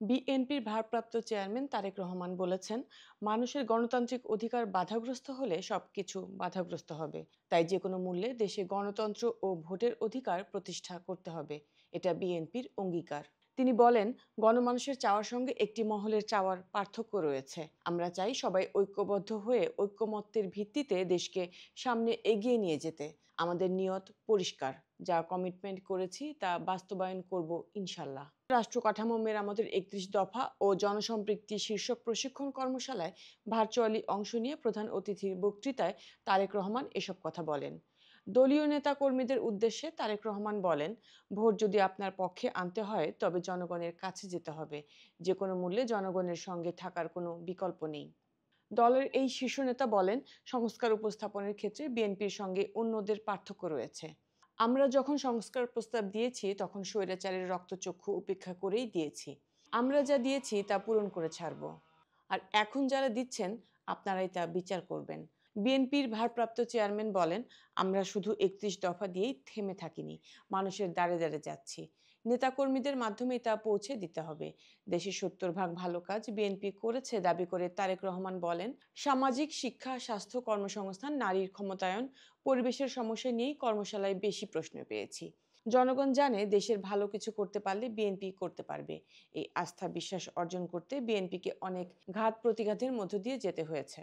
বিএনপির ভারপ্রাপ্ত চেয়ারম্যান তারেক রহমান বলেছেন, মানুষের গণতান্ত্রিক অধিকার বাধাগ্রস্ত হলে সবকিছু বাধাগ্রস্ত হবে। তাই যে কোনো মূল্যে দেশে গণতন্ত্র ও ভোটের অধিকার প্রতিষ্ঠা করতে হবে। এটা বিএনপির অঙ্গীকার। তিনি বলেন, গণমানুষের চাওয়ার সঙ্গে একটি মহলের চাওয়ার পার্থক্য রয়েছে। আমরা চাই সবাই ঐক্যবদ্ধ হয়ে ঐক্যমত্যের ভিত্তিতে দেশকে সামনে এগিয়ে নিয়ে যেতে। আমাদের নিয়ত পরিষ্কার, যা কমিটমেন্ট করেছি তা বাস্তবায়ন করব ইনশাল্লাহ। রাষ্ট্র কাঠামো মেরামতের ৩১ দফা ও জনসম্পৃক্তি শীর্ষক প্রশিক্ষণ কর্মশালায় ভার্চুয়ালি অংশ নিয়ে প্রধান অতিথির বক্তৃতায় তারেক রহমান এসব কথা বলেন। দলীয় নেতা কর্মীদের উদ্দেশ্যে তারেক রহমান বলেন, ভোট যদি আপনার পক্ষে আনতে হয় তবে জনগণের কাছে যেতে হবে। যে কোনো মূল্যে জনগণের সঙ্গে থাকার কোনো বিকল্প নেই। দলের এই শীর্ষ নেতা বলেন, সংস্কার উপস্থাপনের ক্ষেত্রে বিএনপির সঙ্গে অন্যদের পার্থক্য রয়েছে। আমরা যখন সংস্কার প্রস্তাব দিয়েছি তখন স্বৈরাচারের রক্তচক্ষু উপেক্ষা করেই দিয়েছি। আমরা যা দিয়েছি তা পূরণ করে ছাড়ব। আর এখন যারা দিচ্ছেন আপনারাই তা বিচার করবেন। বিএনপির ভারপ্রাপ্ত চেয়ারম্যান বলেন, আমরা শুধু ৩১ দফা দিয়েই থেমে থাকিনি, মানুষের দ্বারে দ্বারে যাচ্ছি। নেতাকর্মীদের মাধ্যমে তা পৌঁছে দিতে হবে। দেশের ৭০ ভাগ ভালো কাজ বিএনপি করেছে দাবি করে তারেক রহমান বলেন, সামাজিক, শিক্ষা, স্বাস্থ্য, কর্মসংস্থান, নারীর ক্ষমতায়ন, পরিবেশের সমস্যা নিয়েই কর্মশালায় বেশি প্রশ্ন পেয়েছি। জনগণ জানে দেশের ভালো কিছু করতে পারলে বিএনপি করতে পারবে। এই আস্থা বিশ্বাস অর্জন করতে বিএনপিকে অনেক ঘাত প্রতিঘাতের মধ্য দিয়ে যেতে হয়েছে।